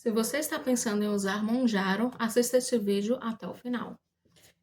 Se você está pensando em usar Monjaro, assista este vídeo até o final.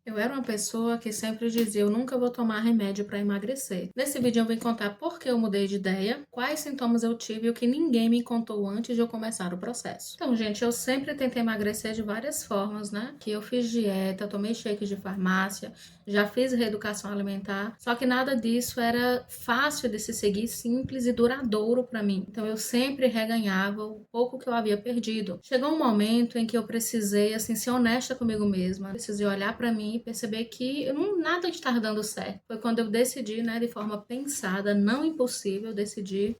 Eu era uma pessoa que sempre dizia, eu nunca vou tomar remédio para emagrecer. Nesse vídeo eu vou contar por que eu mudei de ideia, quais sintomas eu tive e o que ninguém me contou antes de eu começar o processo. Então, gente, eu sempre tentei emagrecer de várias formas, né? Que eu fiz dieta, tomei shakes de farmácia, já fiz reeducação alimentar, só que nada disso era fácil de se seguir, simples e duradouro para mim. Então, eu sempre reganhava o pouco que eu havia perdido. Chegou um momento em que eu precisei, assim, ser honesta comigo mesma. Precisei olhar para mim e perceber que nada estava dando certo. Foi quando eu decidi, né, de forma pensada, não impossível, decidi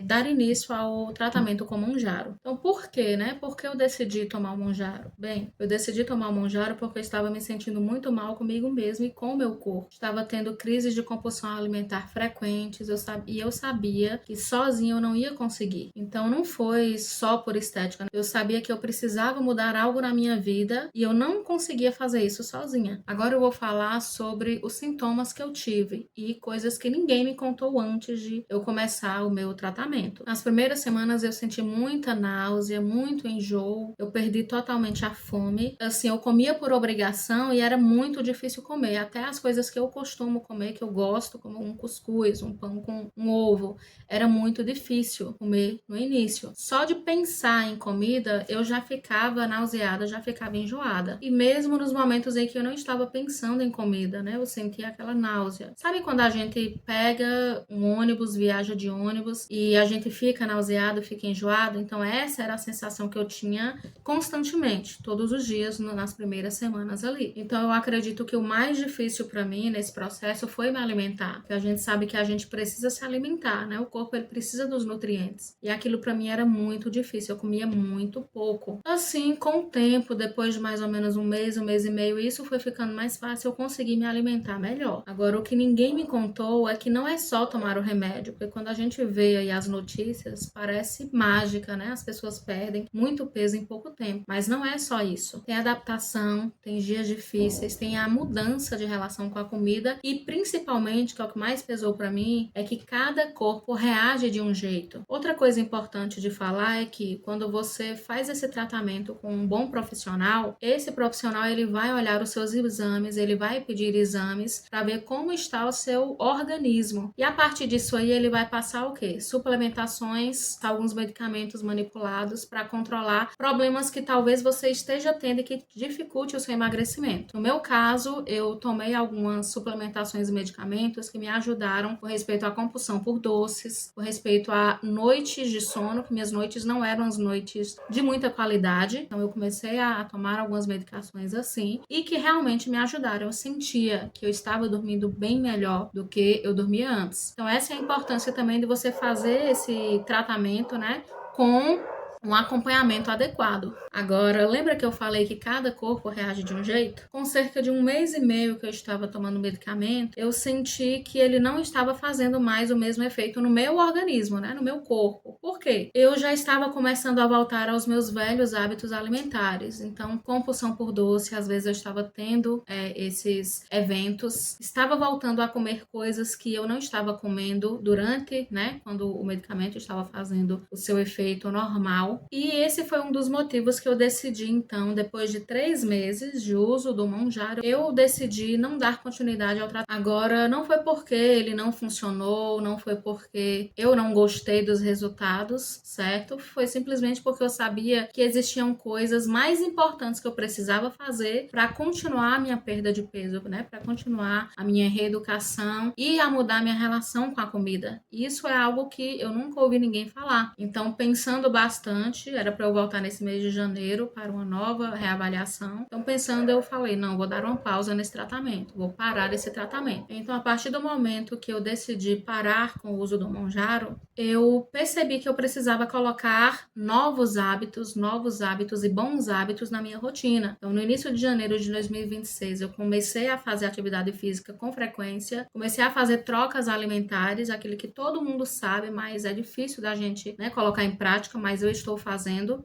dar início ao tratamento com Monjaro. Então, por quê, né? Por que eu decidi tomar o Monjaro? Bem, eu decidi tomar o Monjaro porque eu estava me sentindo muito mal comigo mesma e com o meu corpo. Estava tendo crises de compulsão alimentar frequentes, e eu sabia que sozinha eu não ia conseguir. Então, não foi só por estética. Eu sabia que eu precisava mudar algo na minha vida e eu não conseguia fazer isso sozinha. Agora eu vou falar sobre os sintomas que eu tive e coisas que ninguém me contou antes de eu começar o meu tratamento. Nas primeiras semanas eu senti muita náusea, muito enjoo, eu perdi totalmente a fome. Assim, eu comia por obrigação e era muito difícil comer. Até as coisas que eu costumo comer, que eu gosto, como um cuscuz, um pão com um ovo, era muito difícil comer no início. Só de pensar em comida, eu já ficava nauseada, já ficava enjoada. E mesmo nos momentos em que eu não estava pensando em comida, né? Eu sentia aquela náusea. Sabe quando a gente pega um ônibus, viaja de ônibus e a gente fica nauseado, fica enjoado? Então essa era a sensação que eu tinha constantemente, todos os dias, nas primeiras semanas ali. Então eu acredito que o mais difícil para mim nesse processo foi me alimentar. Porque a gente sabe que a gente precisa se alimentar, né? O corpo ele precisa dos nutrientes. E aquilo para mim era muito difícil, eu comia muito pouco. Assim, com o tempo, depois de mais ou menos um mês e meio, isso foi ficando mais fácil, eu consegui me alimentar melhor. Agora, o que ninguém me contou é que não é só tomar o remédio, porque quando a gente vê aí as notícias, parece mágica, né? As pessoas perdem muito peso em pouco tempo, mas não é só isso. Tem adaptação, tem dias difíceis, tem a mudança de relação com a comida e principalmente, que é o que mais pesou para mim, é que cada corpo reage de um jeito. Outra coisa importante de falar é que quando você faz esse tratamento com um bom profissional, esse profissional ele vai olhar os seus exames, ele vai pedir exames para ver como está o seu organismo. E a partir disso aí ele vai passar o quê? Suplementações, alguns medicamentos manipulados para controlar problemas que talvez você esteja tendo e que dificulte o seu emagrecimento. No meu caso, eu tomei algumas suplementações e medicamentos que me ajudaram com respeito à compulsão por doces, com respeito a noites de sono, que minhas noites não eram as noites de muita qualidade. Então eu comecei a tomar algumas medicações assim e que realmente me ajudaram. Eu sentia que eu estava dormindo bem melhor do que eu dormia antes. Então essa é a importância também de você fazer esse tratamento, né, com um acompanhamento adequado. Agora, lembra que eu falei que cada corpo reage de um jeito? Com cerca de um mês e meio que eu estava tomando medicamento, eu senti que ele não estava fazendo mais o mesmo efeito no meu organismo, né? No meu corpo. Por quê? Eu já estava começando a voltar aos meus velhos hábitos alimentares. Então, compulsão por doce, às vezes eu estava tendo esses eventos. Estava voltando a comer coisas que eu não estava comendo durante, né? Quando o medicamento estava fazendo o seu efeito normal. E esse foi um dos motivos que eu decidi, então, depois de 3 meses de uso do Monjaro, eu decidi não dar continuidade ao tratamento. Agora, não foi porque ele não funcionou, não foi porque eu não gostei dos resultados, certo? Foi simplesmente porque eu sabia que existiam coisas mais importantes que eu precisava fazer para continuar a minha perda de peso, né? Para continuar a minha reeducação e a mudar minha relação com a comida. Isso é algo que eu nunca ouvi ninguém falar. Então, pensando bastante, era para eu voltar nesse mês de janeiro para uma nova reavaliação. Então, pensando, eu falei, não, vou dar uma pausa nesse tratamento, vou parar esse tratamento. Então, a partir do momento que eu decidi parar com o uso do Monjaro, eu percebi que eu precisava colocar novos hábitos e bons hábitos na minha rotina. Então, no início de janeiro de 2026, eu comecei a fazer atividade física com frequência, comecei a fazer trocas alimentares, aquilo que todo mundo sabe, mas é difícil da gente, né, colocar em prática, mas eu estou estou fazendo,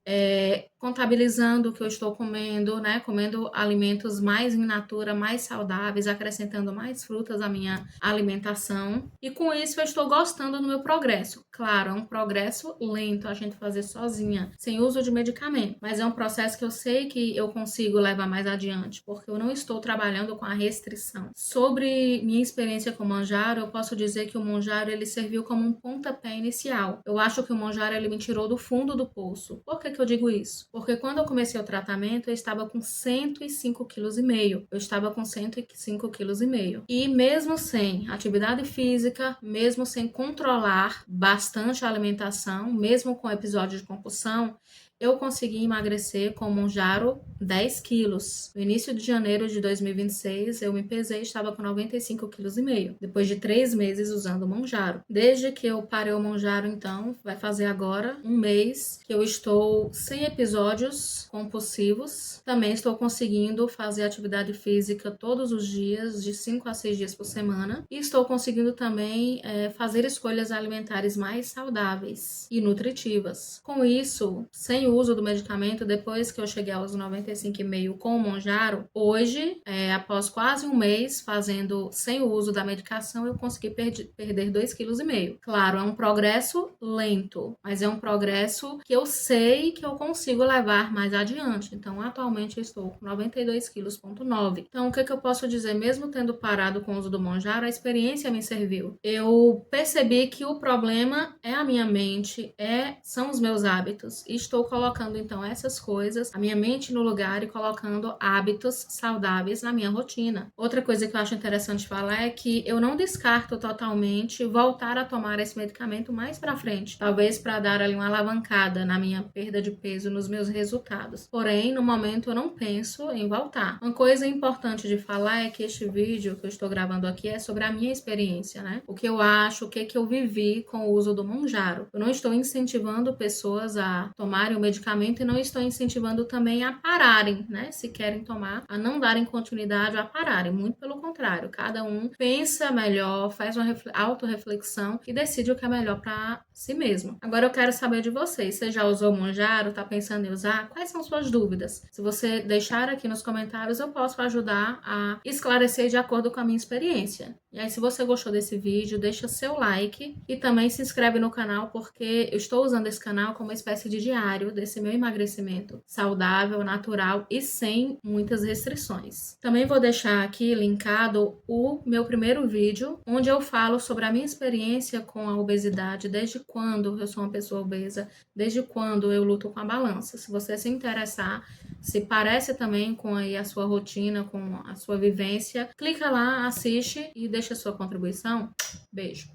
contabilizando o que eu estou comendo, né? Comendo alimentos mais in natura, mais saudáveis, acrescentando mais frutas à minha alimentação. E com isso eu estou gostando do meu progresso. Claro, é um progresso lento a gente fazer sozinha, sem uso de medicamento, mas é um processo que eu sei que eu consigo levar mais adiante, porque eu não estou trabalhando com a restrição. Sobre minha experiência com o Mounjaro, eu posso dizer que o Mounjaro ele serviu como um pontapé inicial. Eu acho que o Mounjaro ele me tirou do fundo do poço. Por que eu digo isso? Porque quando eu comecei o tratamento, eu estava com 105,5 kg. Eu estava com 105,5 kg. E mesmo sem atividade física, mesmo sem controlar bastante a alimentação, mesmo com episódio de compulsão, eu consegui emagrecer com o Mounjaro 10 quilos. No início de janeiro de 2026, eu me pesei e estava com 95,5 kg, depois de 3 meses usando o Mounjaro. Desde que eu parei o Mounjaro, então, vai fazer agora um mês que eu estou sem episódios compulsivos. Também estou conseguindo fazer atividade física todos os dias, de 5 a 6 dias por semana. E estou conseguindo também fazer escolhas alimentares mais saudáveis e nutritivas. Com isso, sem o uso do medicamento, depois que eu cheguei aos 95,5 com o Mounjaro, hoje, após quase um mês fazendo sem o uso da medicação, eu consegui perder 2,5 kg. Claro, é um progresso lento, mas é um progresso que eu sei que eu consigo levar mais adiante. Então, atualmente eu estou com 92,9 kg. Então, o que eu posso dizer? Mesmo tendo parado com o uso do Mounjaro, a experiência me serviu. Eu percebi que o problema é a minha mente, são os meus hábitos. E estou colocando então essas coisas, a minha mente no lugar e colocando hábitos saudáveis na minha rotina. Outra coisa que eu acho interessante falar é que eu não descarto totalmente voltar a tomar esse medicamento mais pra frente, talvez para dar ali uma alavancada na minha perda de peso, nos meus resultados. Porém, no momento eu não penso em voltar. Uma coisa importante de falar é que este vídeo que eu estou gravando aqui é sobre a minha experiência, né? O que eu acho, o que eu vivi com o uso do Mounjaro. Eu não estou incentivando pessoas a tomarem o medicamento e não estou incentivando também a pararem, né? Se querem tomar, a não darem continuidade, a pararem. Muito pelo contrário, cada um pensa melhor, faz uma autorreflexão e decide o que é melhor para si mesmo. Agora eu quero saber de vocês. Você já usou o Mounjaro? Tá pensando em usar? Quais são suas dúvidas? Se você deixar aqui nos comentários, eu posso ajudar a esclarecer de acordo com a minha experiência. E aí, se você gostou desse vídeo, deixa seu like e também se inscreve no canal, porque eu estou usando esse canal como uma espécie de diário desse meu emagrecimento saudável, natural e sem muitas restrições. Também vou deixar aqui linkado o meu primeiro vídeo, onde eu falo sobre a minha experiência com a obesidade, desde quando eu sou uma pessoa obesa, desde quando eu luto com a balança. Se você se interessar, se parece também com aí a sua rotina, com a sua vivência, clica lá, assiste e deixa a sua contribuição. Beijo!